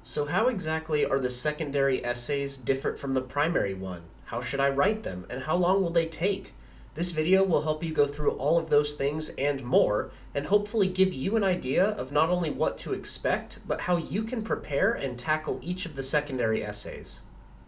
So how exactly are the secondary essays different from the primary one? How should I write them, and how long will they take? This video will help you go through all of those things and more, and hopefully give you an idea of not only what to expect, but how you can prepare and tackle each of the secondary essays.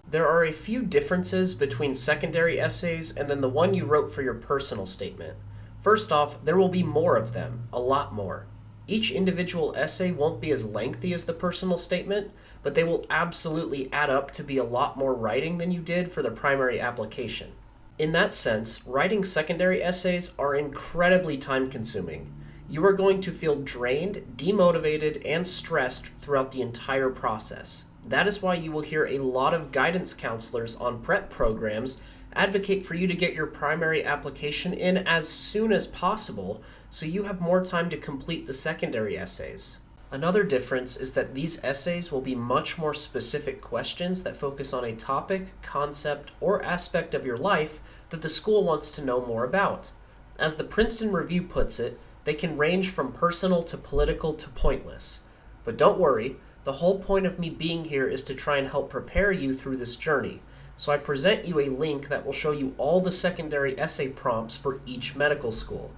There are a few differences between secondary essays and then the one you wrote for your personal statement. First off, there will be more of them, a lot more. Each individual essay won't be as lengthy as the personal statement, but they will absolutely add up to be a lot more writing than you did for the primary application. In that sense, writing secondary essays are incredibly time-consuming. You are going to feel drained, demotivated, and stressed throughout the entire process. That is why you will hear a lot of guidance counselors on prep programs advocate for you to get your primary application in as soon as possible so you have more time to complete the secondary essays. Another difference is that these essays will be much more specific questions that focus on a topic, concept, or aspect of your life that the school wants to know more about. As the Princeton Review puts it, they can range from personal to political to pointless. But don't worry, the whole point of me being here is to try and help prepare you through this journey. So I present you a link that will show you all the secondary essay prompts for each medical school.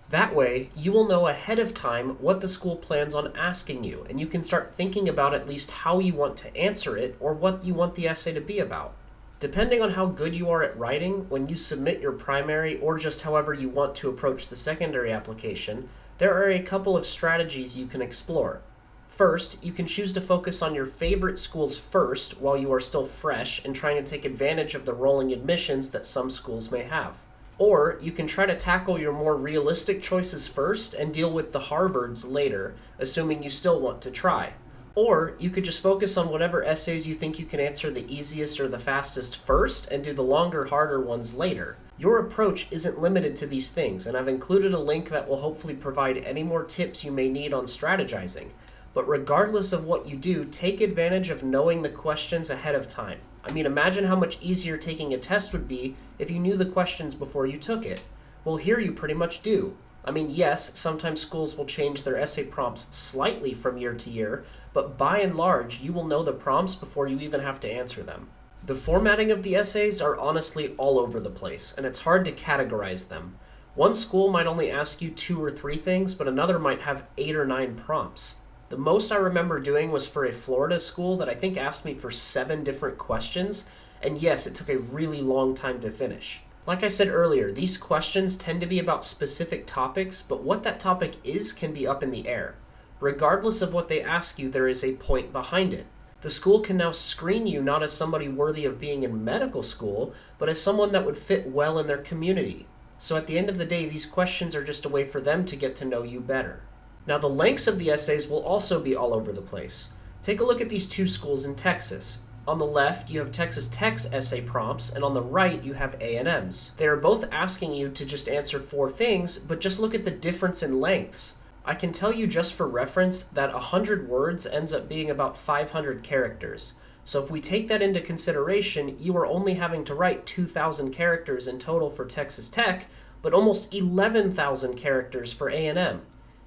That way, you will know ahead of time what the school plans on asking you, and you can start thinking about at least how you want to answer it or what you want the essay to be about. Depending on how good you are at writing, when you submit your primary or just however you want to approach the secondary application, there are a couple of strategies you can explore. First, you can choose to focus on your favorite schools first while you are still fresh and trying to take advantage of the rolling admissions that some schools may have. Or you can try to tackle your more realistic choices first and deal with the Harvards later, assuming you still want to try. Or you could just focus on whatever essays you think you can answer the easiest or the fastest first and do the longer, harder ones later. Your approach isn't limited to these things, and I've included a link that will hopefully provide any more tips you may need on strategizing. But regardless of what you do, take advantage of knowing the questions ahead of time. I mean, imagine how much easier taking a test would be if you knew the questions before you took it. Well, here you pretty much do. I mean, yes, sometimes schools will change their essay prompts slightly from year to year, but by and large, you will know the prompts before you even have to answer them. The formatting of the essays are honestly all over the place, and it's hard to categorize them. One school might only ask you 2 or 3 things, but another might have 8 or 9 prompts. The most I remember doing was for a Florida school that I think asked me for 7 different questions, and yes, it took a really long time to finish. Like I said earlier, these questions tend to be about specific topics, but what that topic is can be up in the air. Regardless of what they ask you, there is a point behind it. The school can now screen you not as somebody worthy of being in medical school, but as someone that would fit well in their community. So at the end of the day, these questions are just a way for them to get to know you better. Now, the lengths of the essays will also be all over the place. Take a look at these 2 schools in Texas. On the left, you have Texas Tech's essay prompts, and on the right, you have A&M's. They are both asking you to just answer 4 things, but just look at the difference in lengths. I can tell you just for reference that 100 words ends up being about 500 characters. So if we take that into consideration, you are only having to write 2,000 characters in total for Texas Tech, but almost 11,000 characters for A&M.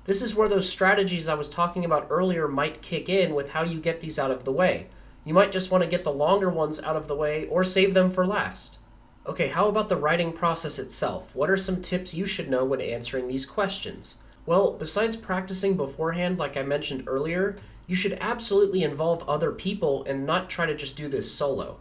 This is where those strategies I was talking about earlier might kick in with how you get these out of the way. You might just want to get the longer ones out of the way or save them for last. Okay, how about the writing process itself? What are some tips you should know when answering these questions? Well, besides practicing beforehand like I mentioned earlier, you should absolutely involve other people and not try to just do this solo.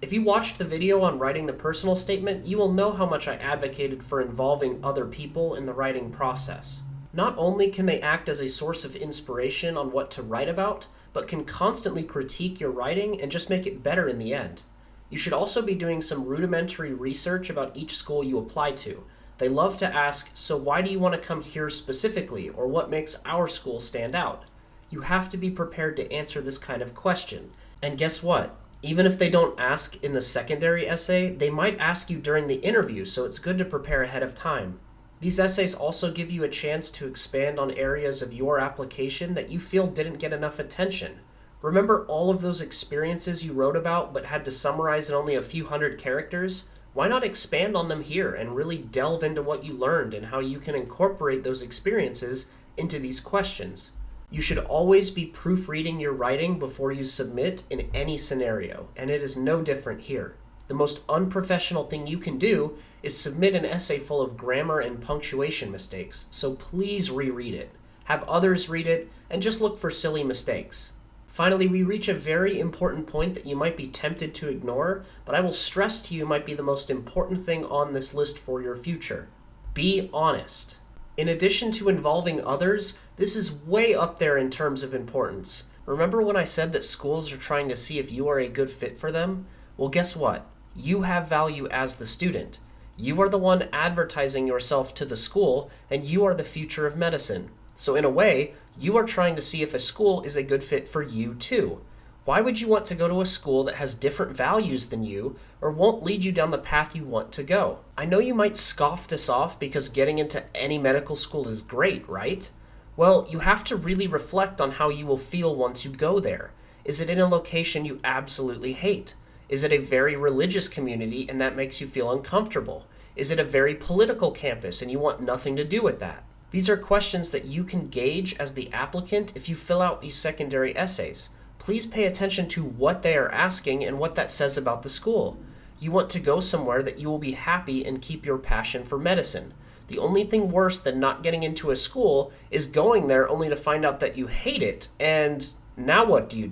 If you watched the video on writing the personal statement, you will know how much I advocated for involving other people in the writing process. Not only can they act as a source of inspiration on what to write about, but can constantly critique your writing and just make it better in the end. You should also be doing some rudimentary research about each school you apply to. They love to ask, so why do you want to come here specifically, or what makes our school stand out? You have to be prepared to answer this kind of question. And guess what? Even if they don't ask in the secondary essay, they might ask you during the interview, so it's good to prepare ahead of time. These essays also give you a chance to expand on areas of your application that you feel didn't get enough attention. Remember all of those experiences you wrote about but had to summarize in only a few hundred characters? Why not expand on them here and really delve into what you learned and how you can incorporate those experiences into these questions? You should always be proofreading your writing before you submit in any scenario, and it is no different here. The most unprofessional thing you can do is submit an essay full of grammar and punctuation mistakes, so please reread it. Have others read it, and just look for silly mistakes. Finally, we reach a very important point that you might be tempted to ignore, but I will stress to you might be the most important thing on this list for your future. Be honest. In addition to involving others, this is way up there in terms of importance. Remember when I said that schools are trying to see if you are a good fit for them? Well, guess what? You have value as the student. You are the one advertising yourself to the school, and you are the future of medicine. So in a way, you are trying to see if a school is a good fit for you too. Why would you want to go to a school that has different values than you or won't lead you down the path you want to go? I know you might scoff this off because getting into any medical school is great, right? Well, you have to really reflect on how you will feel once you go there. Is it in a location you absolutely hate? Is it a very religious community and that makes you feel uncomfortable? Is it a very political campus and you want nothing to do with that? These are questions that you can gauge as the applicant if you fill out these secondary essays. Please pay attention to what they are asking and what that says about the school. You want to go somewhere that you will be happy and keep your passion for medicine. The only thing worse than not getting into a school is going there only to find out that you hate it, and now what do?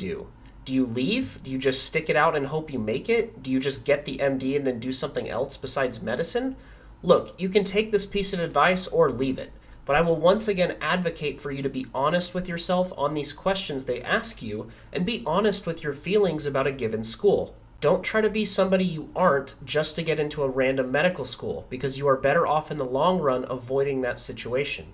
Do you leave? Do you just stick it out and hope you make it? Do you just get the MD and then do something else besides medicine? Look, you can take this piece of advice or leave it. But I will once again advocate for you to be honest with yourself on these questions they ask you and be honest with your feelings about a given school. Don't try to be somebody you aren't just to get into a random medical school because you are better off in the long run avoiding that situation.